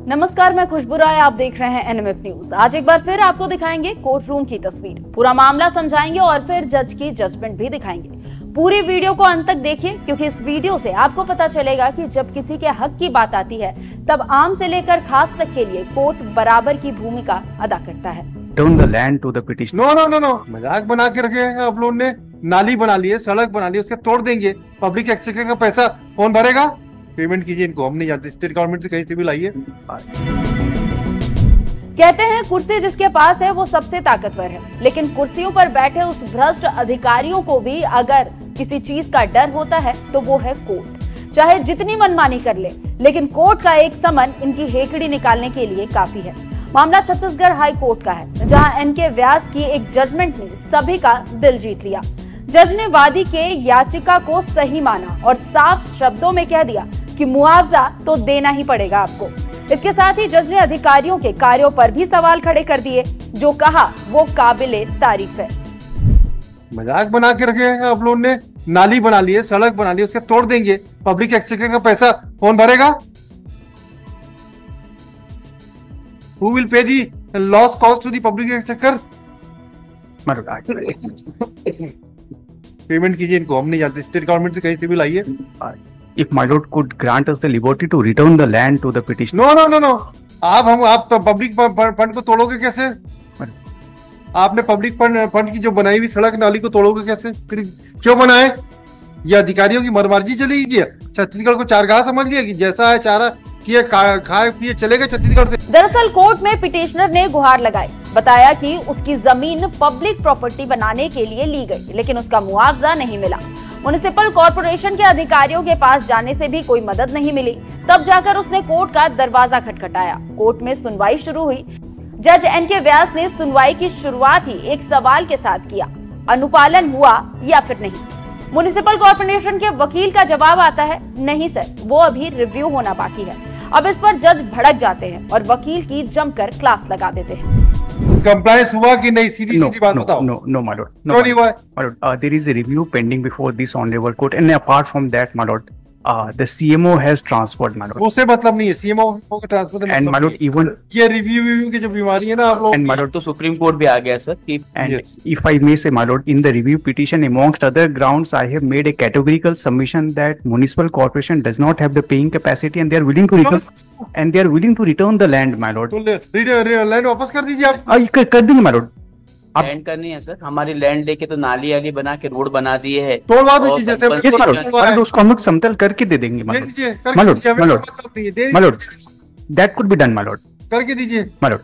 नमस्कार, मैं खुशबू राय, आप देख रहे हैं एनएमएफ न्यूज। आज एक बार फिर आपको दिखाएंगे कोर्ट रूम की तस्वीर, पूरा मामला समझाएंगे और फिर जज की जजमेंट भी दिखाएंगे। पूरी वीडियो को अंत तक देखिए, क्योंकि इस वीडियो से आपको पता चलेगा कि जब किसी के हक की बात आती है तब आम से लेकर खास तक के लिए कोर्ट बराबर की भूमिका अदा करता है। Turn the land to the petitioner. No, मजाक बना के रखे हैं आप लोगों ने। नाली बना ली है, सड़क बना ली है, उसके तोड़ देंगे। पब्लिक एक्सचेकर का पैसा कौन भरेगा? पेमेंट कीजिए इनको, हम नहीं जानते, स्टेट गवर्नमेंट से कहीं से भी लाइए। कहते हैं कुर्सी जिसके पास है वो सबसे ताकतवर है, लेकिन कुर्सियों पर बैठे उस भ्रष्ट अधिकारियों को भी अगर किसी चीज का डर होता है तो वो है कोर्ट। चाहे जितनी मनमानी कर ले, लेकिन कोर्ट का एक समन इनकी हेकड़ी निकालने के लिए काफी है। मामला छत्तीसगढ़ हाई कोर्ट का है, जहां एनके व्यास की एक जजमेंट ने सभी का दिल जीत लिया। जज ने वादी के याचिका को सही माना और साफ शब्दों में कह दिया कि मुआवजा तो देना ही पड़ेगा आपको। इसके साथ ही जज ने अधिकारियों के कार्यों पर भी सवाल खड़े कर दिए, जो कहा वो काबिले तारीफ है। मजाक बना के रखे हैं आप लोगों ने। नाली बना ली है, सड़क बना ली है, उसके तोड़ देंगे। पब्लिक एक्सचेकर का पैसा कौन भरेगा? Who will pay the loss cost to the public exchequer? Payment कीजिए इनको, हम नहीं जानते, स्टेट गवर्नमेंट से कहीं से भी लाइए। If my lord could grant us the liberty to return the land to the petitioner. No, आप तो पब्लिक फंड को तोड़ोगे कैसे? आपने पब्लिक फंड की जो बनाई हुई सड़क नाली को तोड़ोगे कैसे? फिर क्यों बनाए? ये अधिकारियों की मर्जी चली गई है। छत्तीसगढ़ को चारगाह समझ लिया कि जैसा है चारा किए खाए पिए चले गए छत्तीसगढ़ से। दरअसल कोर्ट में पिटिशनर ने गुहार लगाई, बताया कि उसकी जमीन पब्लिक प्रॉपर्टी बनाने के लिए ली गई, लेकिन उसका मुआवजा नहीं मिला। म्युनिसिपल कॉर्पोरेशन के अधिकारियों के पास जाने से भी कोई मदद नहीं मिली। तब जाकर उसने कोर्ट का दरवाजा खटखटाया। कोर्ट में सुनवाई शुरू हुई। जज एनके व्यास ने सुनवाई की शुरुआत ही एक सवाल के साथ किया, अनुपालन हुआ या फिर नहीं। म्युनिसिपल कॉर्पोरेशन के वकील का जवाब आता है, नहीं सर, वो अभी रिव्यू होना बाकी है। अब इस पर जज भड़क जाते हैं और वकील की जमकर क्लास लगा देते हैं। कंप्लायंस हुआ कि नहीं? सीधी बात बताओ। No, my lord. No, my lord. There is a review pending before this honorable court, and apart from that, my lord, the CMO has transferred, my lord. उससे मतलब नहीं है, CMO का transfer. And my lord, even ये review की जो बीमारी है ना आप लोग। And my lord, तो सुप्रीम कोर्ट भी आ गया sir. And if I may say, my lord, in the review petition, amongst other grounds, I have made a categorical submission that municipal corporation does not have the paying capacity, and they are willing to return the land, my lord. Land वापस कर दीजिए आप। कर देंगे, my lord. Land करनी है sir, हमारी land लेके तो नाली आली बना के रोड बना दिए है। तोड़वा दीजिए जैसे Yes, my lord. उसको हम लोग समतल करके दे देंगे, my lord. That could be done, my lord. करके दीजिए, my lord.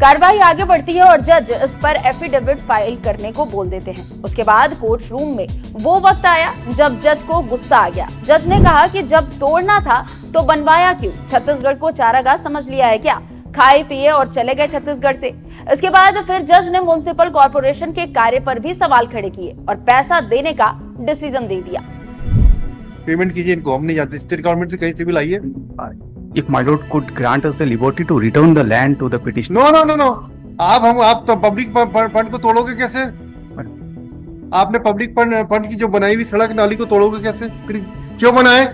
कार्रवाई आगे बढ़ती है और जज इस पर एफिडेविट फाइल करने को बोल देते हैं। उसके बाद कोर्ट रूम में वो वक्त आया जब जज को गुस्सा आ गया। जज ने कहा कि जब तोड़ना था तो बनवाया क्यों? छत्तीसगढ़ को चारागाह समझ लिया है क्या? खाए पिए और चले गए छत्तीसगढ़ से। इसके बाद फिर जज ने म्युनिसिपल कॉर्पोरेशन के कार्य पर भी सवाल खड़े किए और पैसा देने का डिसीजन दे दिया। पेमेंट कीजिए इनको, हम नहीं जानते, स्टेट गवर्नमेंट से कहीं से भी लाइए। If my lord could grant us the liberty to return the land to the petitioner. No, आप तो पब्लिक फंड को तोड़ोगे कैसे? आपने पब्लिक फंड की जो बनाई हुई सड़क नाली को तोड़ोगे कैसे? फिर क्यों बनाए?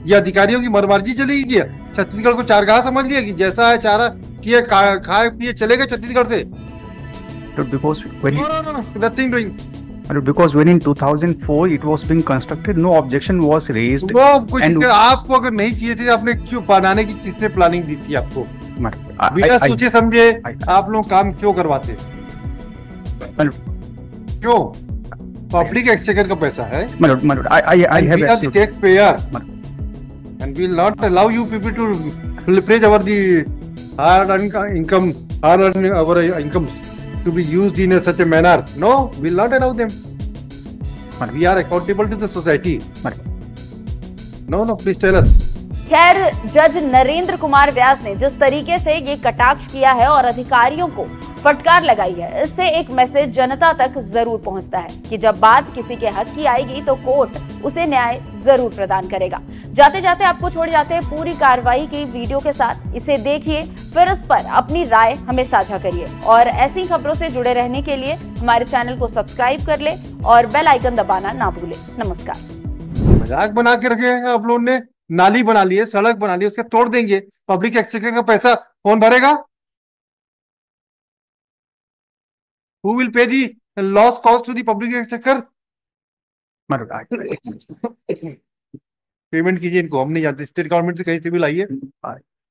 ये अधिकारियों की मर्जी चली गई है। छत्तीसगढ़ को चारगाह समझ लिया कि जैसा है चारा किए खाए पिए चले गए छत्तीसगढ़ से। Because when nothing doing. Because when in 2004 it was being constructed, no objection was raised. आपको अगर नहीं चाहिए थे, आपने क्यों बनाने की किसने प्लानिंग दी थी आपको? बिना सोचे समझे आप लोग काम क्यों करवाते? क्यों? पब्लिक एक्सचेकर का पैसा है। I have tax payer and we will not allow you people to leverage our hard-earned incomes to be used in such a manner. No, we will not allow them. We are accountable to the society. No, please tell us. खैर, जज नरेंद्र कुमार व्यास ने जिस तरीके से ये कटाक्ष किया है और अधिकारियों को फटकार लगाई है, इससे एक मैसेज जनता तक जरूर पहुंचता है कि जब बात किसी के हक की आएगी तो कोर्ट उसे न्याय जरूर प्रदान करेगा। जाते जाते आपको छोड़ जाते हैं पूरी कार्रवाई की वीडियो के साथ। इसे देखिए, फिर इस पर अपनी राय हमें साझा करिए और ऐसी खबरों से जुड़े रहने के लिए हमारे चैनल को सब्सक्राइब कर ले और बेल आइकन दबाना ना भूले। नमस्कार। मजाक बना के रखे हैं आप लोगों ने। नाली बना ली है, सड़क बना ली है, उसके तोड़ देंगे, पब्लिक एक्सचेकर का पैसा कौन भरेगा? Who will pay the loss cost to the public exchequer? Payment कीजिए इनको, हम नहीं जानते, स्टेट गवर्नमेंट से कहीं से भी लाइए।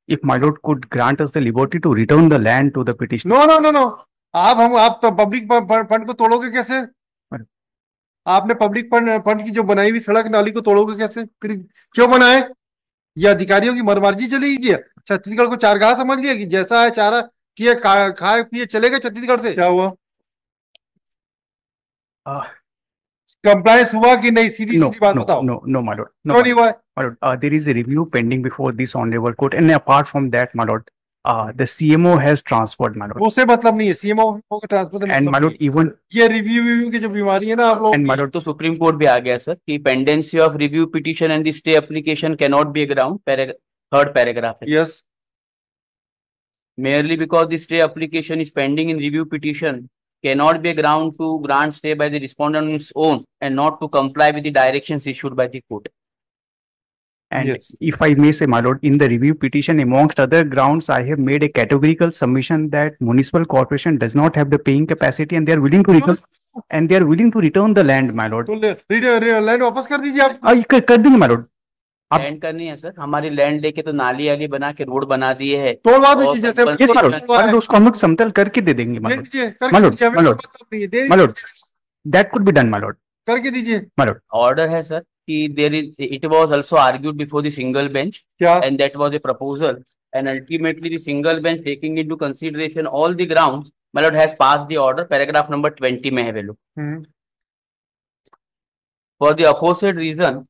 If my lord could grant us the liberty to return the land to the petitioner. No no no no, आप तो पब्लिक फंड को तोड़ोगे कैसे? आपने पब्लिक फंड की जो बनाई हुई सड़क नाली को तोड़ोगे कैसे? फिर क्यों बनाए? ये अधिकारियों की मनमर्जी चली गई है। छत्तीसगढ़ को चारगाह समझ लिया कि जैसा है चारा किए खाए पिए चले गए छत्तीसगढ़ से। क्या हुआ? कंप्लायंस हुआ कि नहीं? सीधी सीधी बात बताओ। No, my lord. क्यों नहीं हुआ? My lord, there is a review pending before this honorable court, and apart from that, my lord, the CMO has transferred, my lord. उससे मतलब नहीं है, सीएमओ का transfer. And my lord, even ये review की जो बीमारी है ना आप लोग, एंड माय लॉर्ड, तो सुप्रीम कोर्ट भी आ गया सर कि pendency of review petition and the stay application can not be a ground, third paragraph है। Yes, merely because the stay application is pending in review petition cannot be a ground to grant stay by the respondent on its own and not to comply with the directions issued by the court. And yes, if I may say, my lord, in the review petition, amongst other grounds, I have made a categorical submission that municipal corporation does not have the paying capacity, and they are willing to return the land, my lord. तो land वापस कर दीजिए आप। कर देंगे, my lord. आप land करनी है सर, हमारी लैंड लेके तो नाली आली बना के रोड बना दिए है। तोड़वा दीजिए जैसे yes, my lord. और उसको हम लोग समतल करके दे देंगे, my दे lord. दीजिए, My करके lord, दीजिए, my lord, they my lord, दीजिए, that could be done, my lord. करके दीजिए। My lord. ऑर्डर है सर कि there is, it was also argued before the single bench क्या? And that was a proposal and ultimately the single bench taking into consideration all the grounds, my lord, has passed the order, paragraph number 20 में है value. For the aforesaid reason,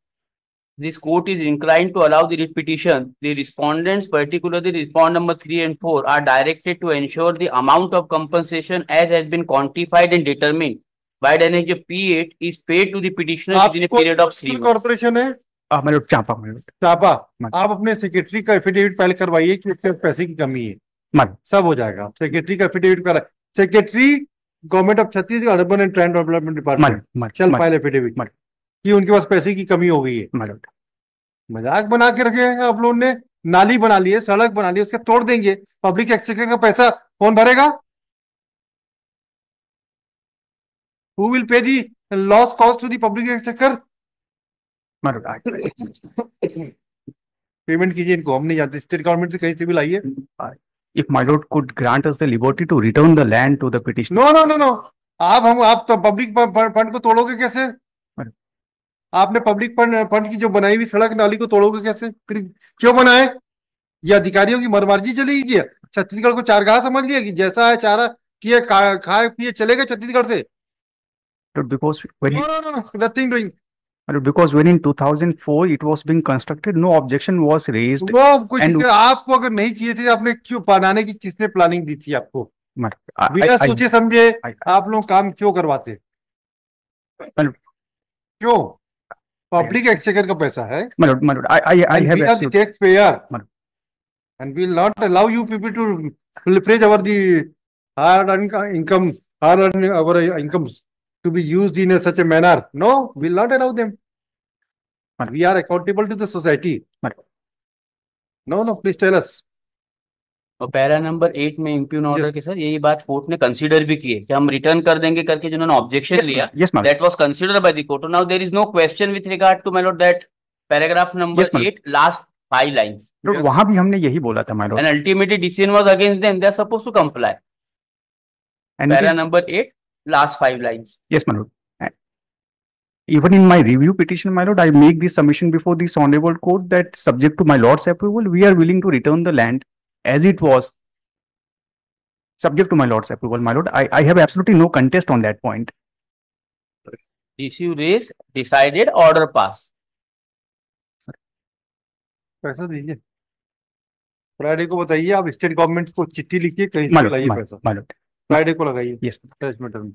this court is inclined to allow the writ petition. The respondents, particularly respondent number 3 and 4, are directed to ensure the amount of compensation as has been quantified and determined by the NHA P8 is paid to the petitioner within a period of 3 months. Corporation है my lord, चापा, my lord. चापा, आप अपने secretary का affidavit file करवाइए कि पैसे की कमी है, My lord. सब हो जाएगा। सेक्रेटरी का एफिडेविट करा, secretary government of Chhattisgarh urban and trans development department, shall file affidavit कि उनके पास पैसे की कमी हो गई है। My lord. मजाक बना के रखे हैं आप लोगों ने। नाली बना ली है, सड़क बना ली है, उसके तोड़ देंगे, पब्लिक एक्सचेकर का पैसा कौन भरेगा? Who will pay the loss cost to the public exchequer? My lord. Payment कीजिए इनको, हम नहीं जानते, स्टेट गवर्नमेंट से कहीं से भी लाइए। If my lord could grant us the liberty to return the land to the petitioner. No no no no, आप तो पब्लिक फंड को तोड़ोगे कैसे? आपने पब्लिक फंड की जो बनाई हुई सड़क नाली को तोड़ोगे कैसे? फिर क्यों बनाए? ये अधिकारियों की मनमर्जी चली गई है। छत्तीसगढ़ को चारगाह समझ लिया कि जैसा है चारा किए खाए पिए चले गए छत्तीसगढ़ से। Because when nothing doing. Because when in 2004 it was being constructed, no objection was raised. वो कुछ आपको अगर नहीं चाहिए थे, आपने क्यों बनाने की, किसने प्लानिंग दी थी आपको? बिना सोचे समझे आप लोग काम क्यों करवाते? क्यों? पब्लिक एक्सचेकर का पैसा है। I have the taxpayer and we will not allow you people to leverage our incomes to be used in such a manner. No, we will not allow them. We are accountable to the society. No, please tell us. और para number 8 में impugn order के sir यही बात court ने consider भी की है कि हम रिटर्न कर देंगे करके जिन्होंने ऑब्जेक्शन लिया, that was considered by the court. Now there is no question with regard to my lord that paragraph number 8 last 5 lines. वहां भी हमने यही बोला था my lord, and ultimately decision was against them, they are supposed to comply. Para number 8 last 5 lines. Yes my lord, even in my review petition, my lord, I make this submission before this honorable court that subject to my lord's approval, we are willing to return the land as it was, subject to my lord's approval, my lord. I have absolutely no contest on that point. Issue raised, decided, order passed. पैसा दीजिए, Friday को बताइए, आप state government को चिट्ठी लिखिए, कहीं से लाइए पैसा, फ्राइडे को लगाइए। यस, अटैचमेंट में।